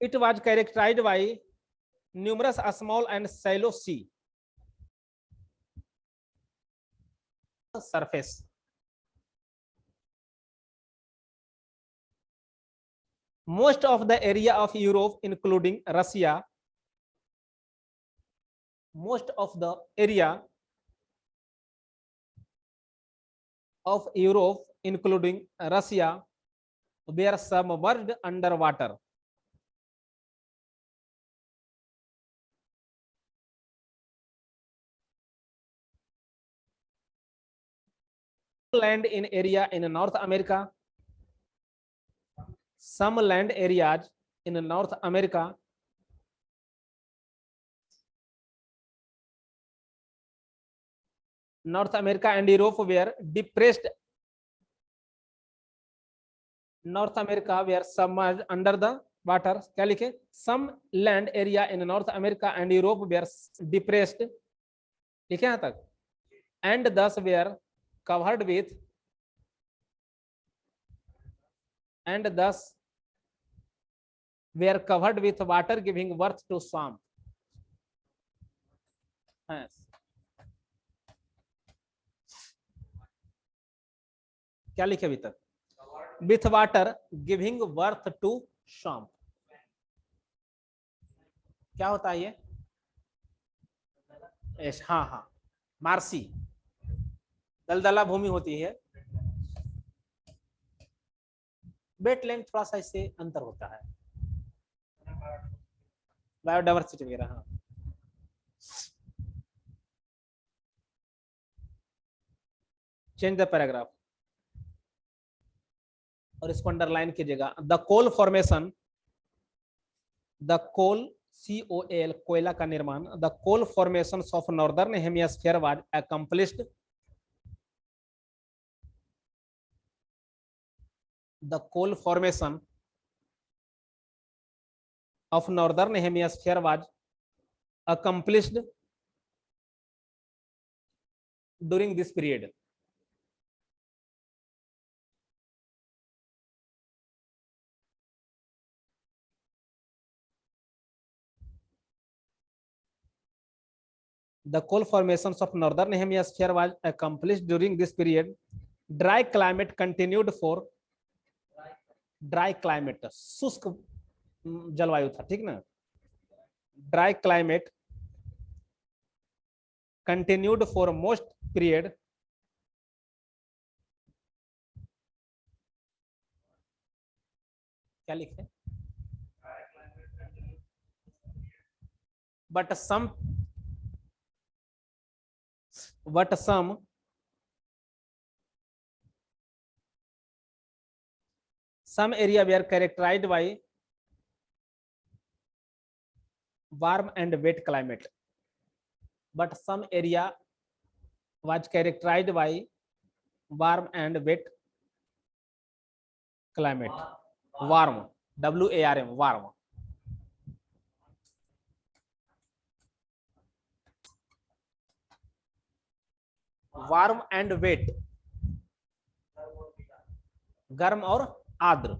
It was characterized by numerous small and shallow sea surface. Most of the area of Europe, including Russia, most of the area of Europe, including Russia, were submerged underwater. Land in area in North America, some land areas in North America and Europe were depressed. North America were submerged under the water. क्या लिखे? Some land area in North America and Europe were depressed. लिखे यहाँ तक? And thus were covered with water, giving birth to swamp. Yes. क्या लिखे अभी तक? With water giving birth to swamp. क्या होता है ये? हाँ हाँ, मार्सी, दलदला भूमि होती है. वेटलैंड थोड़ा सा इससे अंतर होता है, बायोडाइवर्सिटी वगैरह. हाँ, चेंज द पैराग्राफ और इसको अंडरलाइन कीजिएगा. The coal formation, the coal COAL कोयला का निर्माण. The coal formation of northern hemisphere was accomplished. The coal formation of northern hemisphere was accomplished during this period. The coal formations of northern hemisphere was accomplished during this period. Dry climate continued for dry climate, शुष्क जलवायु था, ठीक ना. Dry climate continued for most period. क्या लिखे? But some area were characterized by warm and wet climate, but some area was characterized by warm and wet climate. Warm, WARM, warm. Warm and wet, गर्म और आर्द्र,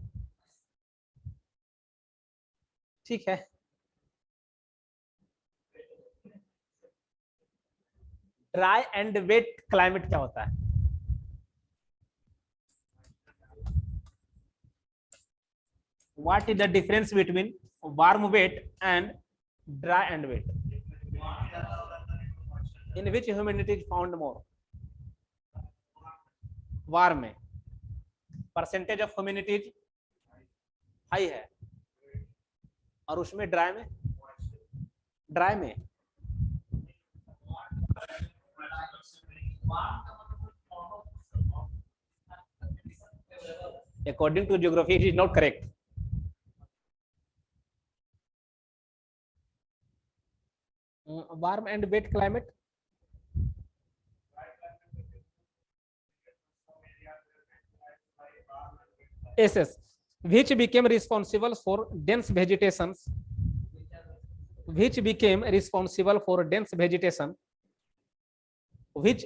ठीक है. Dry and wait climate क्या होता है? What is the difference between warm wet and dry and wet? In which humidity is found more? Warm में percentage of humidity high है, और उसमें ड्राई में according to geography it is not correct. Warm and wet climate, SS, which became responsible for dense vegetation, which became responsible for dense vegetation, which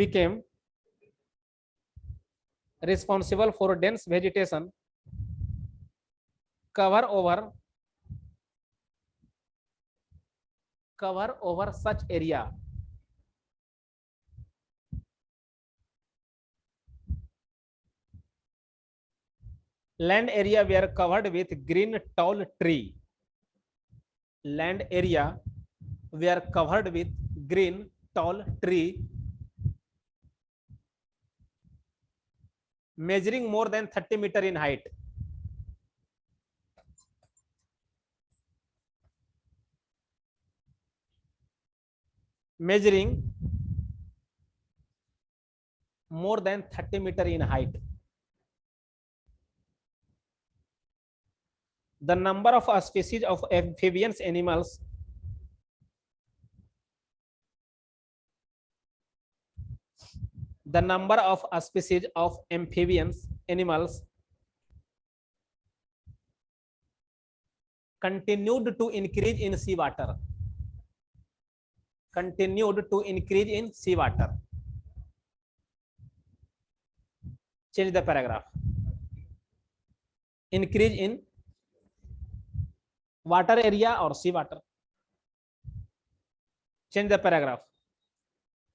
became responsible for dense vegetation cover over such area, land area were covered with green tall tree, land area were covered with green tall tree measuring more than 30 meter in height. Measuring more than 30 meter in height. The number of species of amphibians animals continued to increase in seawater. Continued to increase in seawater. Change the paragraph. Increase in water area or seawater. Change the paragraph.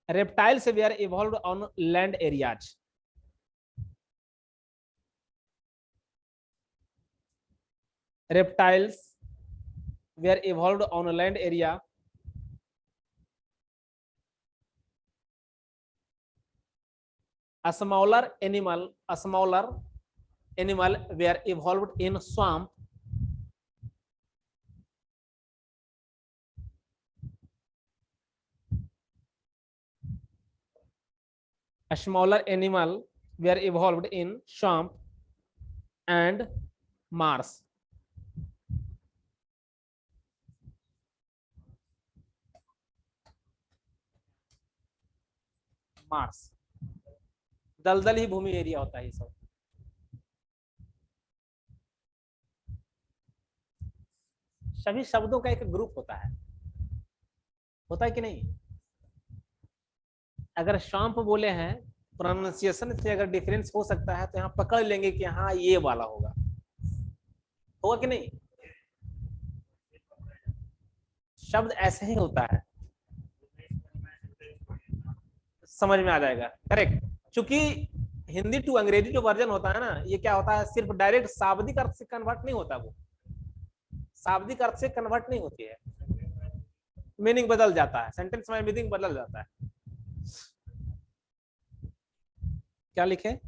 Reptiles were evolved on land areas. Reptiles were evolved on a land area. A smaller animal were evolved in swamp. A smaller animal were evolved in swamp and marsh. Mars दलदल ही भूमि area होता है ये सब। सभी शब्दों का एक group होता है कि नहीं? अगर स्वाम्प बोले हैं प्रोनाउंसिएशन से अगर डिफरेंस हो सकता है तो यहाँ पकड़ लेंगे कि हाँ ये वाला होगा कि नहीं? शब्द ऐसे ही होता है, समझ में आ जाएगा। करेक्ट। चूंकि हिंदी टू अंग्रेजी जो वर्जन होता है ना, ये क्या होता है, सिर्फ डायरेक्ट शाब्दिक अर्थ से कन्वर्ट नहीं होता, वो शाब्दिक अर्थ से कन्वर्ट नहीं होती है, मीनिंग बदल जाता है, सेंटेंस में मीनिंग बदल जाता है। क्या लिखे?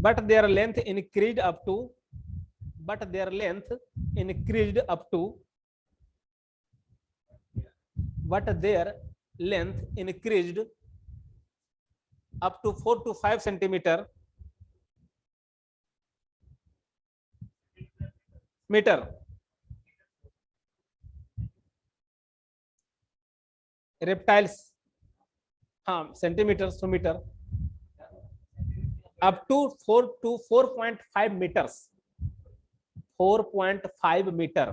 But their length increased up to but their length increased up to 4 to 5 centimeter meter. Reptiles centimeters to meter up to 4 to 4.5 meters. 4.5 meter,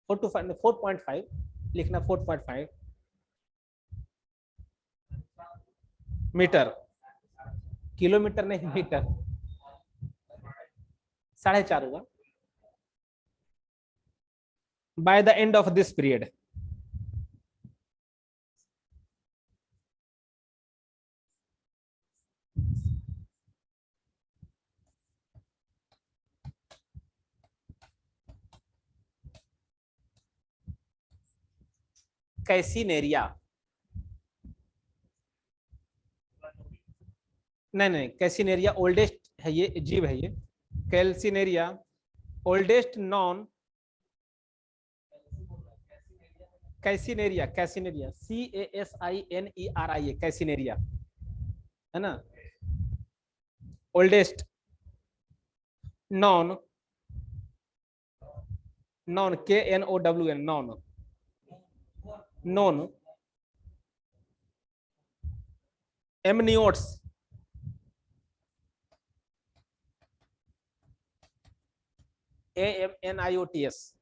4 to 5, 4.5 लिखना, 4.5 मीटर, किलोमीटर नहीं मीटर, 4.5 होगा। By the end of this period, कैसिनेरिया, नहीं कैसिनेरिया oldest है, ये जीव है, ये कैल्सिनेरिया oldest non, कैसिनेरिया CASINERIA कैसिनेरिया है ना, oldest non KNOWN known amniotes AMNIOTS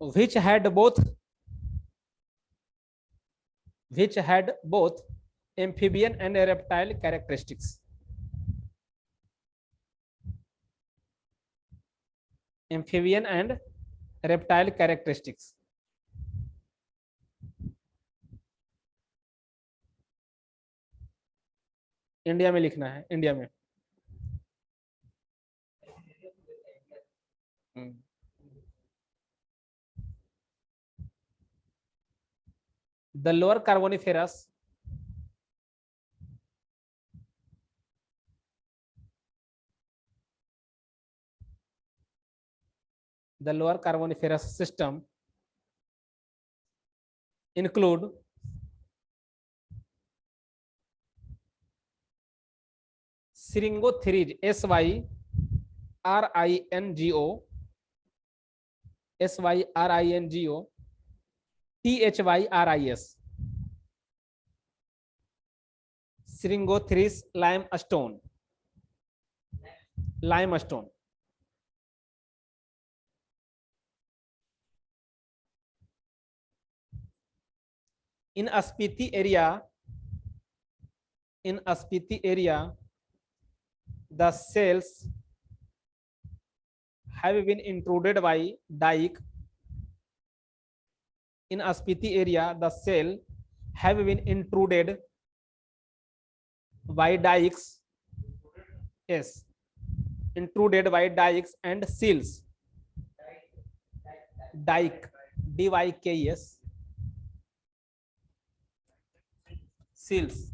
which had both which had both amphibian and reptile characteristics. Amphibian and reptile characteristics. India में लिखना है, इंडिया में. The lower Carboniferous system include Syringotherids, SYRINGO, THYRIS, Syringotherids limestone. In Spiti area, the cells have been intruded by dike. In Spiti area, the cell have been intruded by dikes. Yes, intruded by dikes and seals. Dike, DYKES. Seals,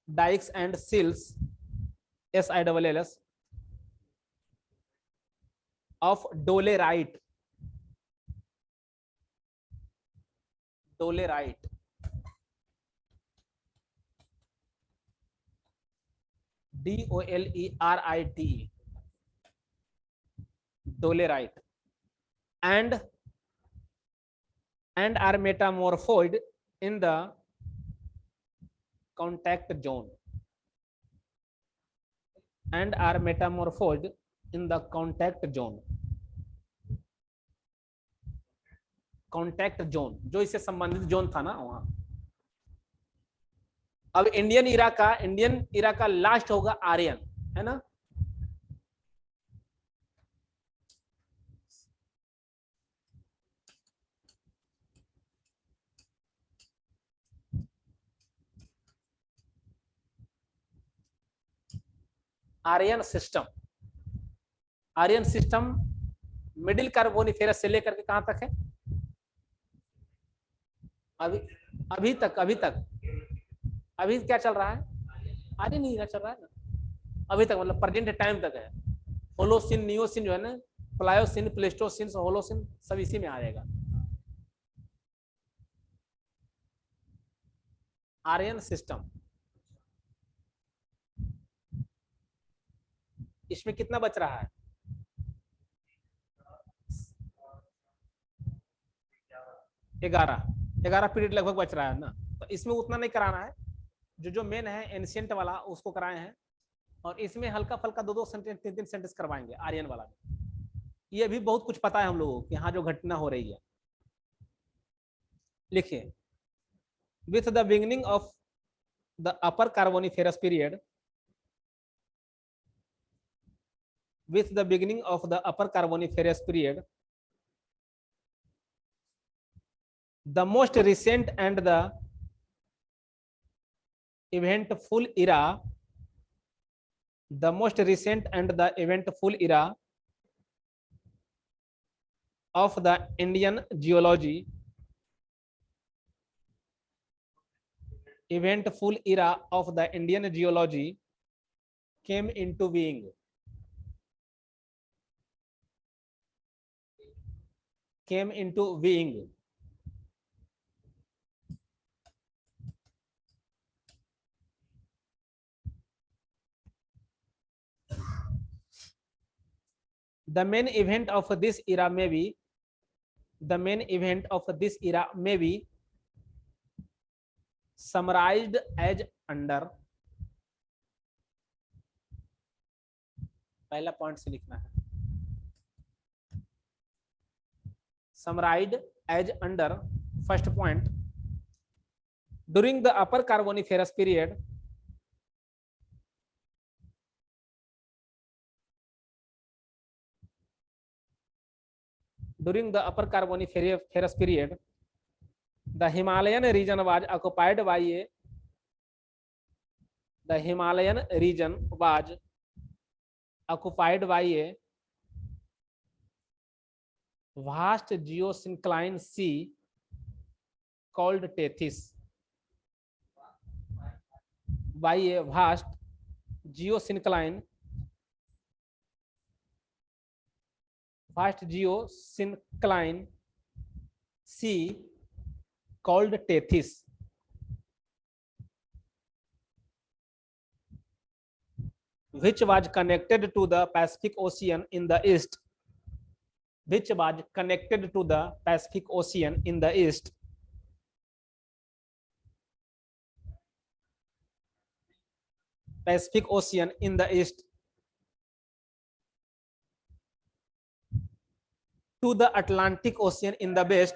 dikes and seals, SILLS, of dolerite. Dolerite. DOLERITE. Dolerite. And are metamorphosed in the contact zone. And are metamorphosed in the contact zone. Contact zone, जो इससे संबंधित zone था ना वहां. अब Indian इरा का last होगा आर्यन, है ना. आर्यन सिस्टम मिडिल कार्बोनिफेरस से लेकर के कहां तक है? अभी तक क्या चल रहा है? आर्यन ईरा चल रहा है ना अभी तक, मतलब प्रेजेंट टाइम तक है. होलोसिन, नियोसिन जो है ना, प्लायोसिन, प्लेस्टोसिन, होलोसिन सब इसी में आ जाएगा. आर्यन सिस्टम, इसमें कितना बच रहा है? 11 पीरियड लगभग बच रहा है ना. तो इसमें उतना नहीं कराना है, जो मेन है एंशिएंट वाला उसको कराए हैं, और इसमें हल्का फल्का 2-2 सेंटेंस 3-3 सेंटेंस करवाएंगे आर्यन वाला में. ये भी बहुत कुछ पता है हम लोगों को, यहाँ जो घटना हो रही है. लिखिए, with the beginning of the upper Carboniferous period, with the beginning of the upper Carboniferous period, the most recent and the eventful era of the Indian geology, came into being. The main event of this era may be summarized as under. पहला point से लिखना है. Summarized as under, first point, During the upper Carboniferous period, the Himalayan region was occupied by a vast geosyncline sea called Tethys. By a vast geosyncline sea called Tethys, which was connected to the Pacific Ocean in the east, which was connected to the Pacific Ocean in the east. Pacific Ocean in the east to the Atlantic Ocean in the west,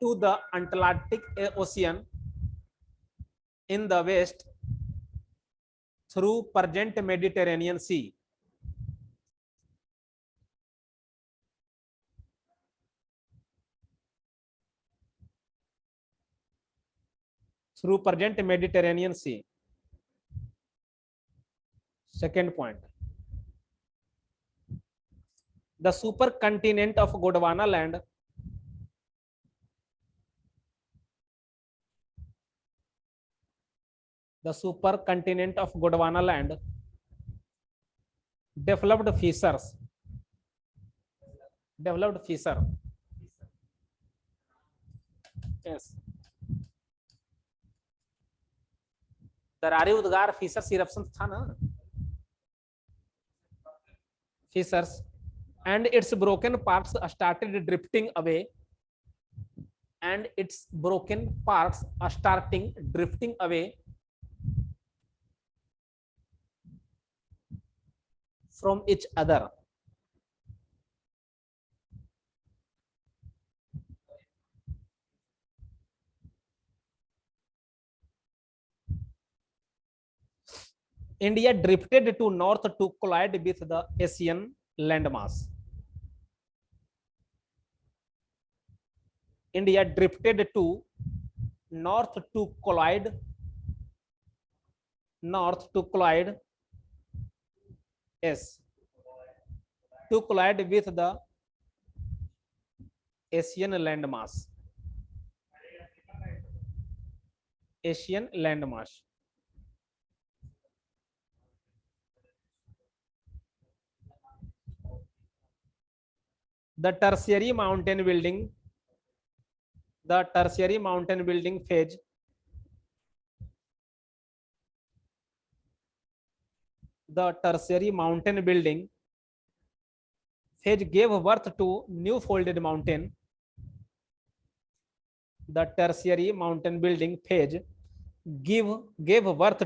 to the Atlantic Ocean in the west through present Mediterranean Sea. Through present Mediterranean Sea. Second point. The supercontinent of Gondwana land developed fissures. Yes. दरारे उद्गार fissures eruptions था ना. Fissures and its broken parts started drifting away. From each other. India drifted to north to collide with the Asian landmass. India drifted to north to collide with the Asian landmass. The tertiary mountain building phase gave birth to new folded mountain. The tertiary mountain building phase gave birth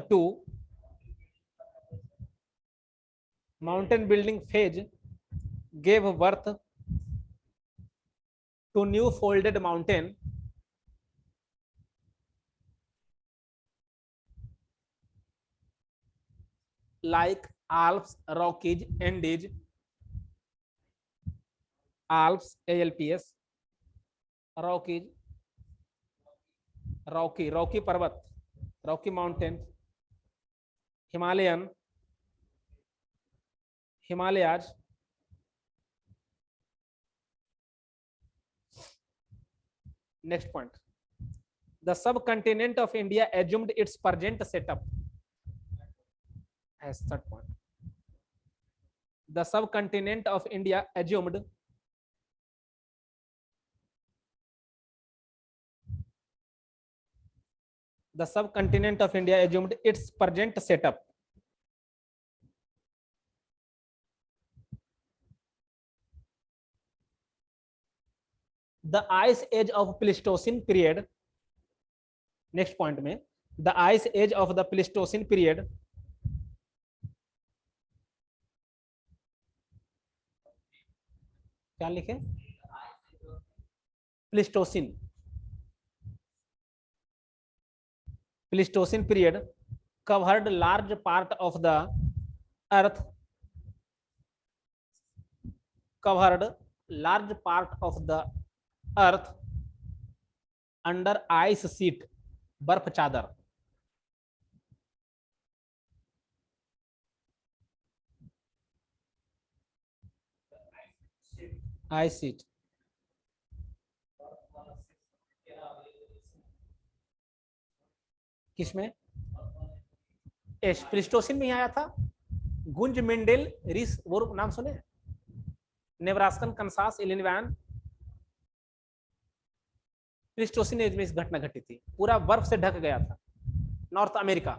to new folded mountain like Alps, Rockies, Andes, Alps, ALPS, Rockies, Rocky पर्वत, Rocky Mountains, Himalayas, next point. The subcontinent of India assumed its present setup. As third point. The subcontinent of India assumed its present setup. The ice age of Pleistocene period. Next point में the ice age of the Pleistocene period क्या लिखे? Pleistocene Pleistocene period covered large part of the earth, covered large part of the earth under ice sheet, बर्फ चादर। Ice sheet किसमें? Pleistocene में ही आया था। गुंज Mendel रिस, वो नाम सुने? Nebraskan, Kansas, Illinois, Pleistocene age में इस घटना घटी थी। पूरा बर्फ से ढक गया था नॉर्थ अमेरिका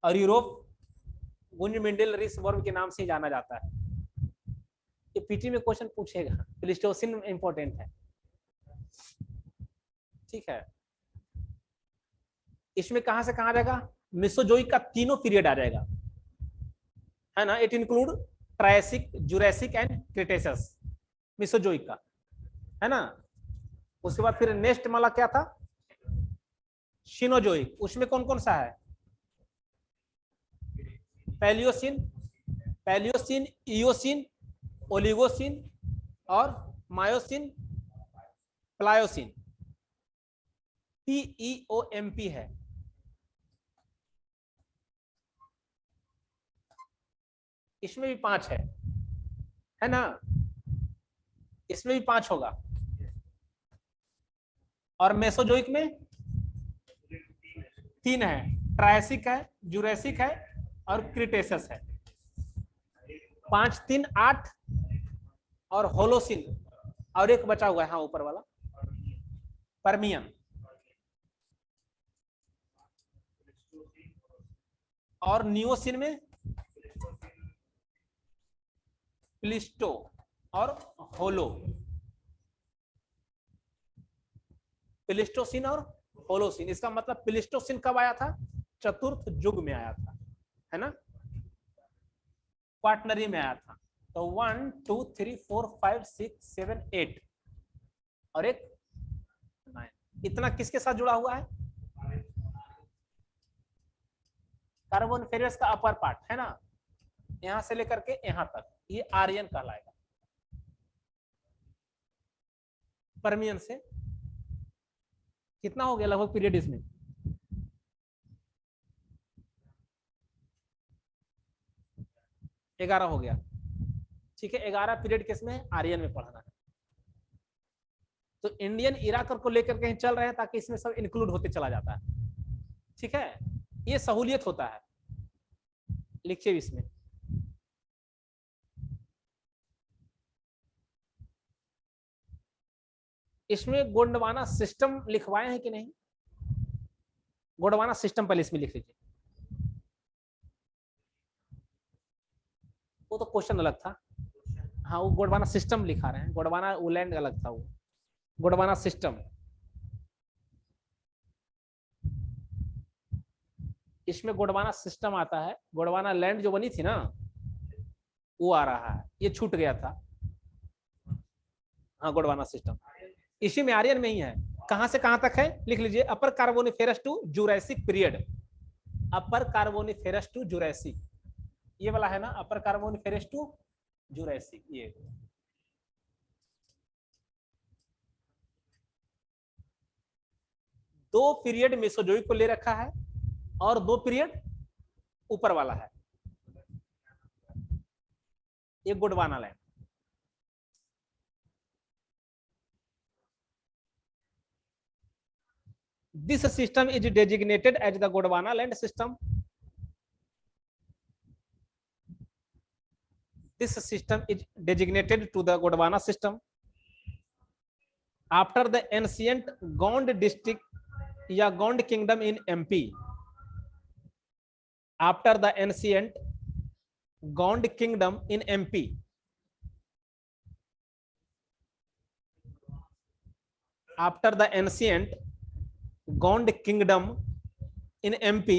और यूरोप। गुंज मेंडेल रिस वर्म के नाम से जाना जाता है। ये पीटी में क्वेश्चन पूछेगा, प्लीस्टोसिन इंपॉर्टेंट है, ठीक है। इसमें कहां से कहां जाएगा? मेसोजोइक का तीनों पीरियड आ जाएगा, है ना। It include Triassic, Jurassic and Cretaceous, Mesozoic का, है ना। उसके बाद फिर नेक्स्ट वाला क्या था? सिनोजोइक। उसमें कौन कौन सा है? पैलियोसिन, पैलियोसिन, इयोसिन, ओलिगोसिन और मायोसिन, प्लायोसिन। PEOMP है। इसमें भी 5 है ना। इसमें भी 5 होगा। और मेसोजोइक में 3 है, ट्रायसिक है, जुरैसिक है और क्रिटेशियस है। 5, 3, 8 और होलोसिन, और एक बचा हुआ है, हाँ ऊपर वाला परमियन। और नियोसिन में प्लिस्टो और होलो, प्लिस्टोसिन और होलोसिन। इसका मतलब प्लिस्टोसिन कब आया था? चतुर्थ युग में आया था, है ना, क्वाटरनरी में आया था। तो 1, 2, 3, 4, 5, 6, 7, 8 और एक 9। इतना किसके साथ जुड़ा हुआ है? कार्बोनिफेरस का अपर पार्ट, है ना, यहां से लेकर के यहां तक, ये आर्यन कहलाएगा। परमियन से कितना हो गया लगभग पीरियड इसमें? ग्यारह हो गया, ठीक है। 11 पीरियड किसमें? आर्यन में पढ़ना है। तो इंडियन इरा को लेकर के चल रहे हैं ताकि इसमें सब इंक्लूड होते चला जाता है, ठीक है। ये सहूलियत होता है, लिखिए इसमें। इसमें गोंडवाना सिस्टम लिखवाए हैं कि नहीं? गोंडवाना सिस्टम पहले इसमें लिख लीजिए, वो तो क्वेश्चन अलग था। हाँ, वो गोंडवाना सिस्टम लिखा रहे हैं, गोंडवाना वो लैंड अलग था, वो गोंडवाना सिस्टम। इसमें गोंडवाना सिस्टम आता है, गोंडवाना लैंड जो बनी थी ना, वो आ रहा है, ये छूट गया था। हाँ, गोंडवाना सिस्टम इसी में, आर्यन में ही है। कहां से कहां तक है लिख लीजिए। Upper carboniferous to Jurassic period, upper carboniferous to Jurassic, ये वाला है ना, अपर कार्बोनिफेरस टू जुरैसिक। ये दो पीरियड मेसोजोइक को ले रखा है और 2 पीरियड ऊपर वाला है, ये Gondwana land. This system is designated as the Gondwana land system. This system is designated to the Gondwana system after the ancient Gond district या Gond kingdom in MP. After the ancient Gond kingdom in MP. After the ancient Gond kingdom in MP,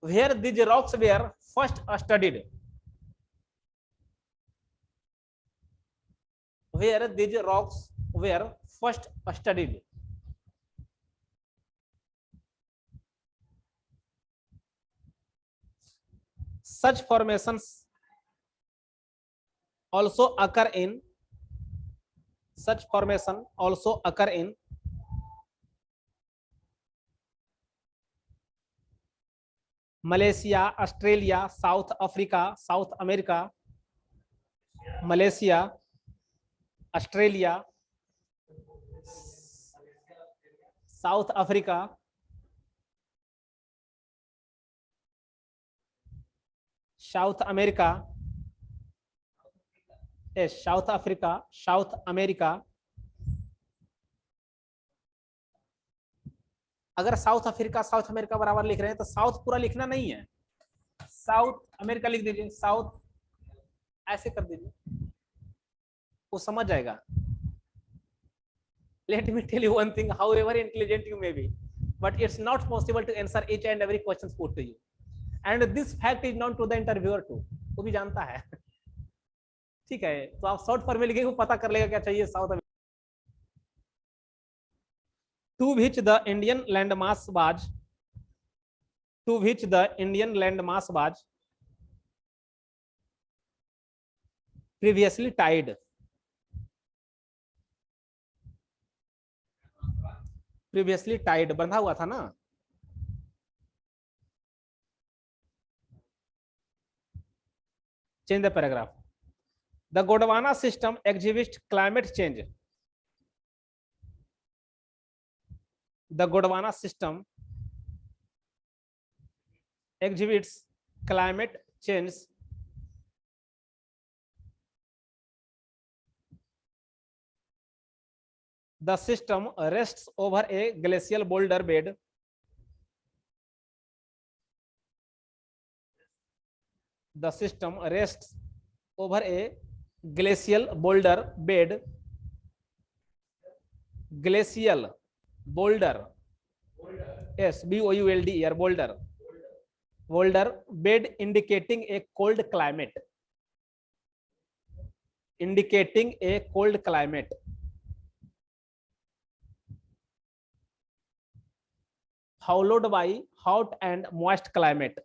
where these rocks were first studied, where these rocks were first studied. Such formations also occur in Malaysia, Australia, south Africa, south America, Malaysia, Australia, south Africa, south America, south Africa, south America. अगर south Africa south America बराबर लिख रहे हैं तो south पूरा लिखना नहीं है, साउथ अमेरिका लिख दीजिए, साउथ ऐसे कर दीजिए, वो समझ जाएगा। Let me tell you one thing, however intelligent you may be, but it's not possible to answer each and every question put to you, and this fact is known to the interviewer too, वो भी जानता है। ठीक है, तो आप short form में लिखेंगे, वो पता कर लेगा क्या चाहिए south. To which the Indian landmass was previously tied. Previously tied बंधा हुआ था ना। Change the paragraph. The Gondwana system exhibits climate change. The Gondwana system exhibits climate change. The system rests over a glacial boulder bed. The system rests over a glacial boulder bed. Glacial boulder. Yes, B-O-U-L-D, boulder. Boulder bed indicating a cold climate. Indicating a cold climate. Followed by hot and moist climate.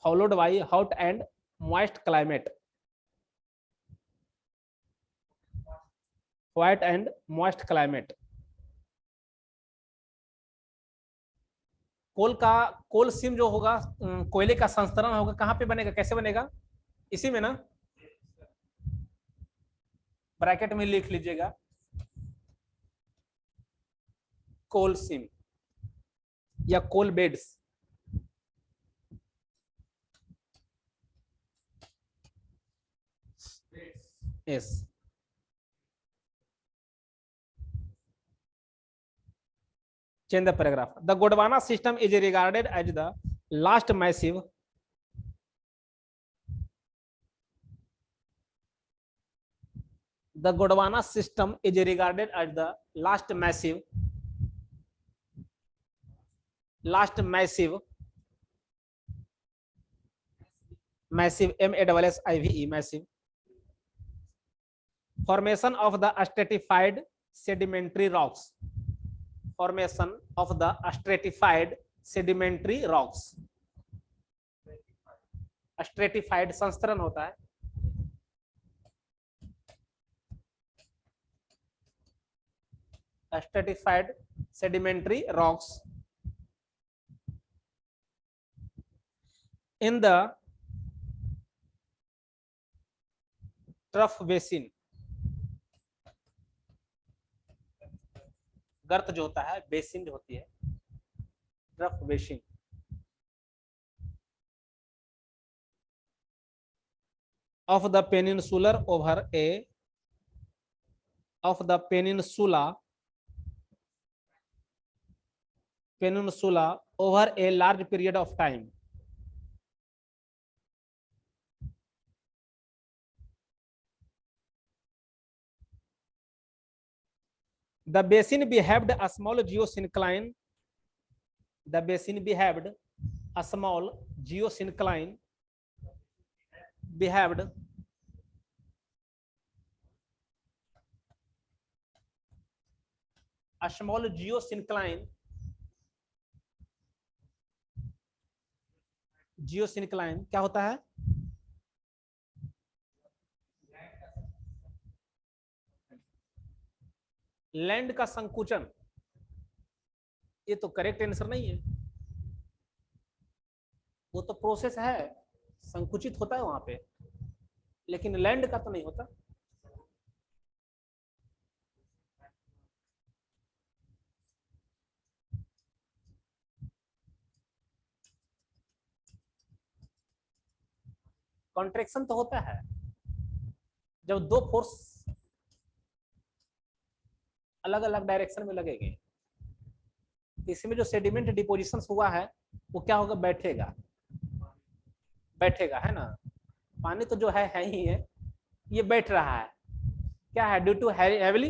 Followed by hot and moist climate. Hot and moist climate. कोल सीम जो होगा, कोयले का संस्करण होगा, कहां पे बनेगा, कैसे बनेगा, इसी में ना, ब्रैकेट में लिख लीजिएगा कोल सीम या coal beds. Yes, change the paragraph. The Gondwana system is regarded as the last massive Gondwana system is regarded as the last massive MASSIVE massive formation of the stratified sedimentary rocks. Formation of the stratified sedimentary rocks. Stratified संस्तरण होता है, stratified sedimentary rocks in the trough basin. गर्त जो होता है, basin जो होती है, trough basin, of the peninsula over a large period of time. The basin behaved a small geosyncline. The basin behaved a small geosyncline. Behaved A small geosyncline क्या होता है? लैंड का संकुचन। ये तो करेक्ट आंसर नहीं है, वो तो प्रोसेस है, संकुचित होता है वहां पे, लेकिन लैंड का तो नहीं होता। कॉन्ट्रैक्शन तो होता है जब दो फोर्स अलग अलग डायरेक्शन में लगेंगे, इसमें जो सेडिमेंट डिपोजिशन हुआ है वो क्या होगा? बैठेगा, बैठेगा, है ना। पानी तो जो है ही है, ये बैठ रहा है, क्या है? Due to heavily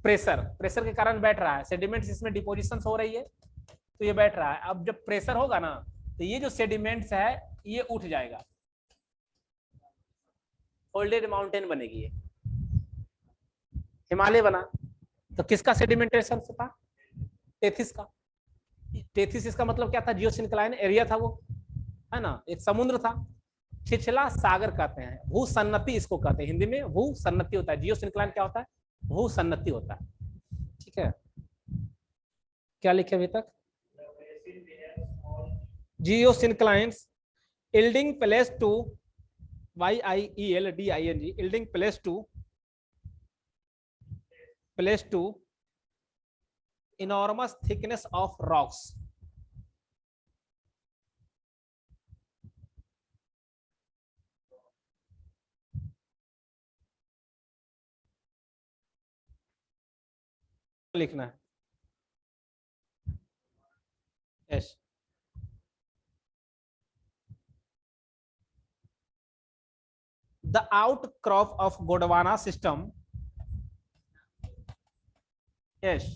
pressure, pressure के कारण बैठ रहा है, सेडिमेंट्स इसमें डिपोजिशन हो रही है तो ये बैठ रहा है। अब जब प्रेशर होगा ना तो ये जो सेडिमेंट्स है ये उठ जाएगा, फोल्डेड माउंटेन बनेगी, ये हिमालय बना। तो किसका सेडिमेंटेशन था? टेथिस का। टेथिस इसका मतलब क्या था? जियोसिंक्लाइन एरिया था वो, है ना, एक समुद्र था। छिछला सागर कहते हैं, भू सन्नति इसको कहते हैं, हिंदी में भू सन्नति होता है। जियोसिंक्लाइन क्या होता है? भू सन्नति होता है। ठीक है, क्या लिखे अभी तक? Geosynclines yielding place to YIELDING yielding place to enormous thickness of rocks. लिखना है। Yes, the outcrop of Gondwana system. Yes,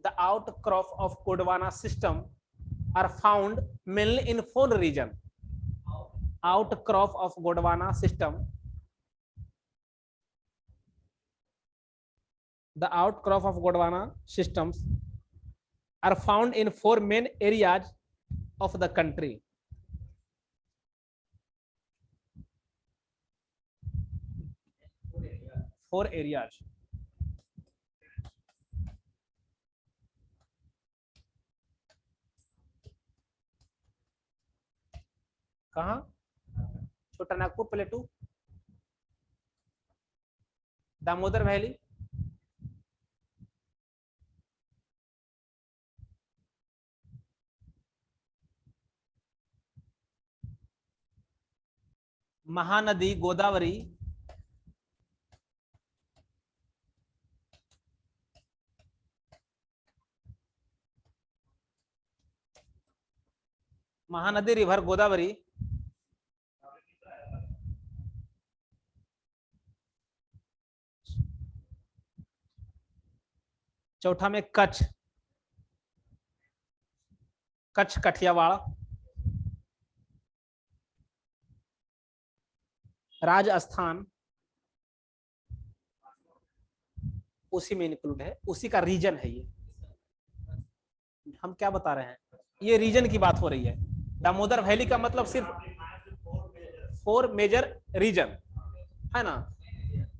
the outcrop of Gondwana system are found mainly in four region. Outcrop of Gondwana system, the outcrop of Gondwana systems are found in four main areas of the country. Four areas. कहाँ? छोटा Nagpur प्लेटू, Damodar valley, Mahanadi Godavari, Mahanadi river Godavari, चौथा में कच्छ, कच्छ कठियावाड़, राजस्थान उसी में include है, उसी का reason है ये। हम क्या बता रहे हैं? ये रीजन की बात हो रही है। दामोदर वैली का मतलब सिर्फ फोर मेजर रीजन है ना,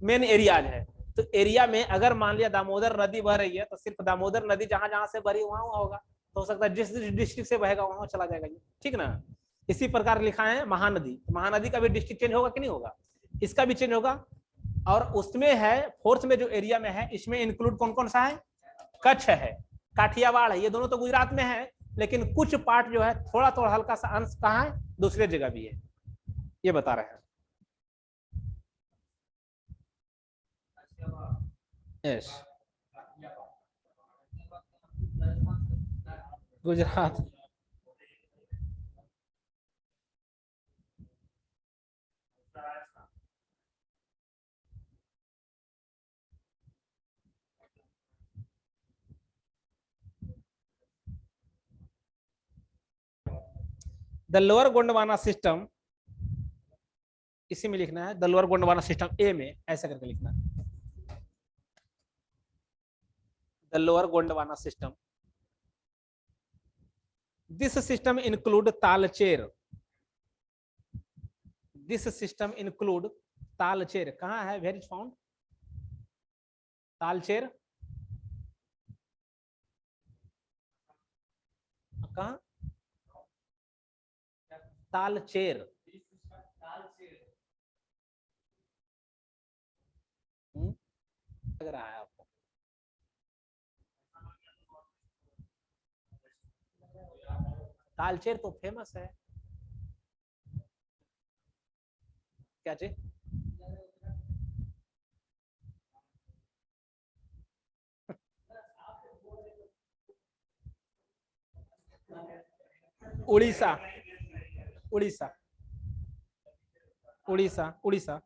मेन एरियाज है। तो एरिया में अगर मान लिया दामोदर नदी बह रही है तो सिर्फ दामोदर नदी जहां जहां से बही वहां होगा, तो हो सकता है जिस डिस्ट्रिक्ट से बहेगा वहां चला जाएगा ये, ठीक ना। इसी प्रकार लिखा है महानदी, महानदी का भी डिस्ट्रिक्ट चेंज होगा कि नहीं होगा? इसका भी चेंज होगा। और उसमें है फोर्थ में जो एरिया में है, इसमें इंक्लूड कौन कौन सा है? कच्छ है, काठियावाड़ है, ये दोनों तो गुजरात में है, लेकिन कुछ पार्ट जो है थोड़ा थोड़ा हल्का सा अंश कहाँ है? दूसरे जगह भी है, ये बता रहे हैं। Yes, Gujarat, the lower Gondwana system, इसी में लिखना है, द लोअर गोंडवाना सिस्टम ए में ऐसा करके लिखना है। The the lower Gondwana system. This system include Talcher. This system include Talcher. कहाँ है? Where is found? Talcher. कहाँ? Talcher. लग रहा है आपको? तालचेर तो फेमस है। क्या चीज? उड़ीसा, उड़ीसा, उड़ीसा, उड़ीसा।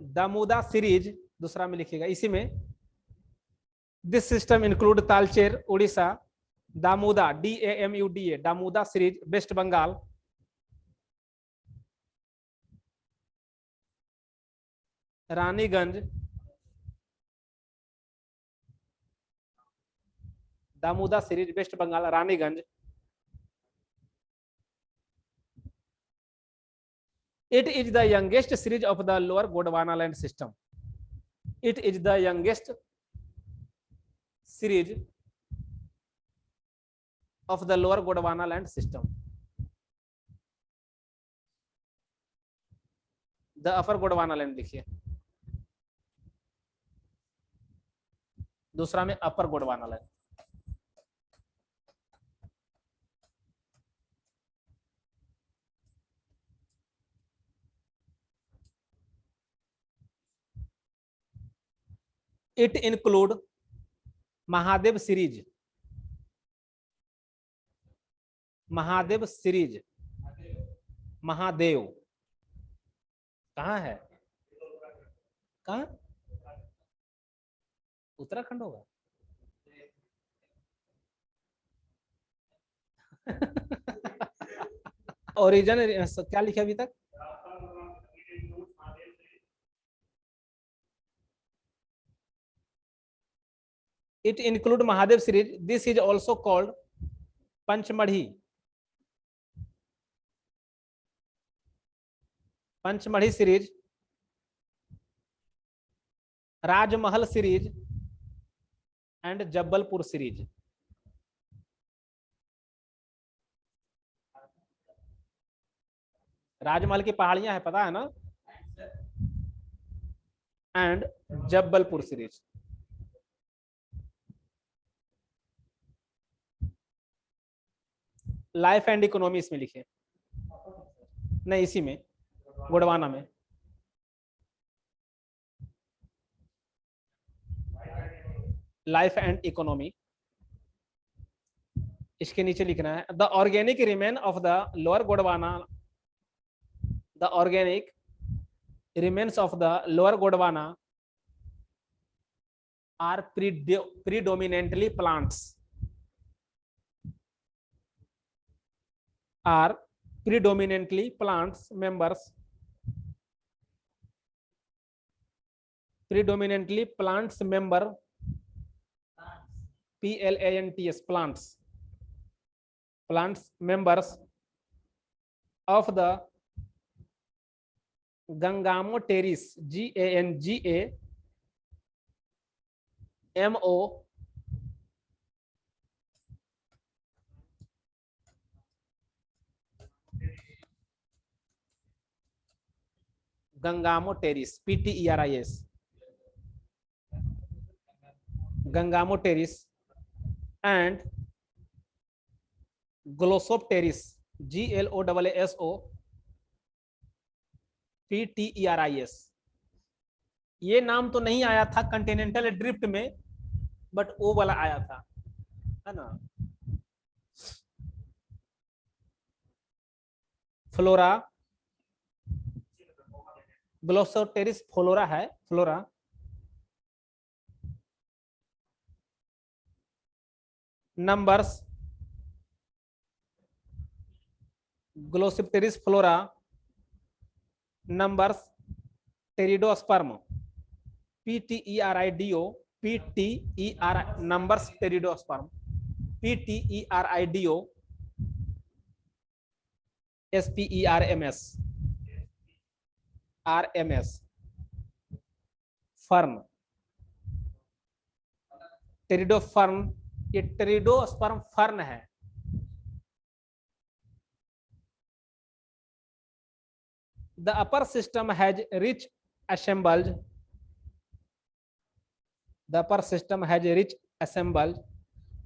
दामोदा सीरीज दूसरा में लिखिएगा इसी में। This system include Talcher Orissa, Damuda DAMUDA Damuda series West Bengal, Raniganj, Damuda series West Bengal, Raniganj. It is the youngest series of the lower Gondwanaland system. It is the youngest series of the lower Gondwanaland system. The upper Gondwanaland लिखिए, दूसरा में upper Gondwanaland. It include Mahadev series, Mahadev series, Mahadev कहाँ है? कहाँ? उत्तराखंड होगा। Origin क्या लिखा अभी तक? It include Mahadev series. This is also called Panchmadhi. Panchmadhi series, Rajmahal series and Jabalpur series. राजमहल की पहाड़ियां है पता है ना? And Jabalpur series. Life and economy इसमें लिखे, नहीं इसी में गोंडवाना में। लाइफ एंड इकोनॉमी इसके नीचे लिखना है। The organic remain of the lower Gondwana, the organic remains of the lower Gondwana are predominantly plants, are predominantly plants members, predominantly plants member, PLANTS plants, plants members of the Gangamo terrace, GANGAMO Gangamo terrace, PTERIS, Gangamo terrace and Glossop terrace, GLOSSO PTERIS। ये नाम तो नहीं आया था Continental drift में, but वो वाला आया था, है ना? फ्लोरा, ग्लोसोटेरिस फ्लोरा है, flora. Numbers glossopteris flora, numbers pteridosperm PTERIDO, PTERI numbers pteridosperm, PTERIDO, SPERMS, RMS, fern, pteridofern, ये टेरिडोस्पर्म फर्न है। The upper system has rich assemblage. The upper system has a rich assemblage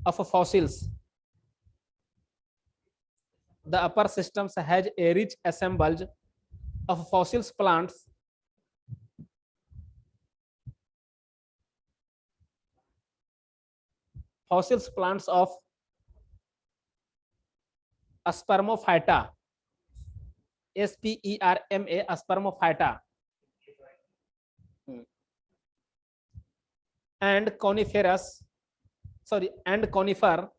of fossils. The upper system has a rich assemblage of fossils plants. Fossils plants of Spermophyta. SPERMA, Spermophyta. And coniferous, sorry, and conifer,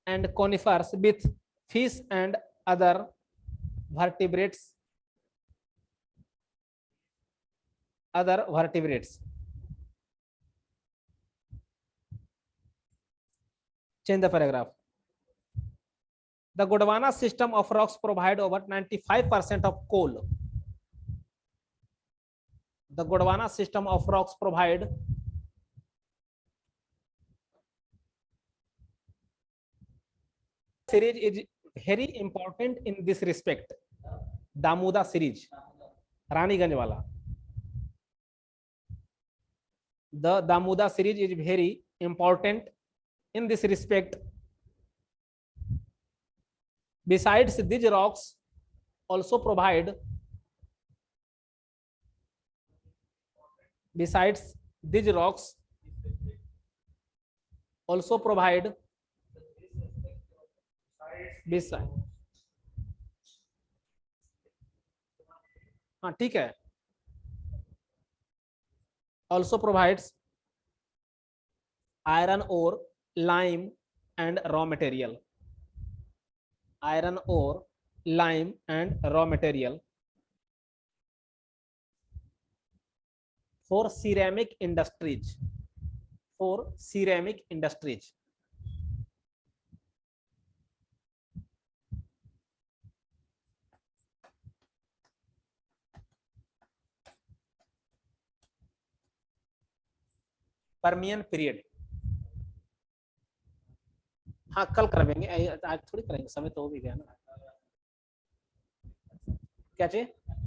and conifers with fish and other vertebrates. Other vertebrates. Change the paragraph. The Gondwana system of rocks provide over 95% of coal. The Gondwana system of rocks provide series is very important in this respect. Damuda series, Raniganj wala. The Damuda series is very important in this respect. Besides, these rocks also provide, besides these rocks also provide, beside, हाँ ठीक है, also provides iron ore, lime and raw material. Iron ore, lime and raw material for ceramic industries. For ceramic industries. Permian period, हाँ कल करेंगे, आज थोड़ी करेंगे, समय तो हो भी गया ना। क्या चाहिए?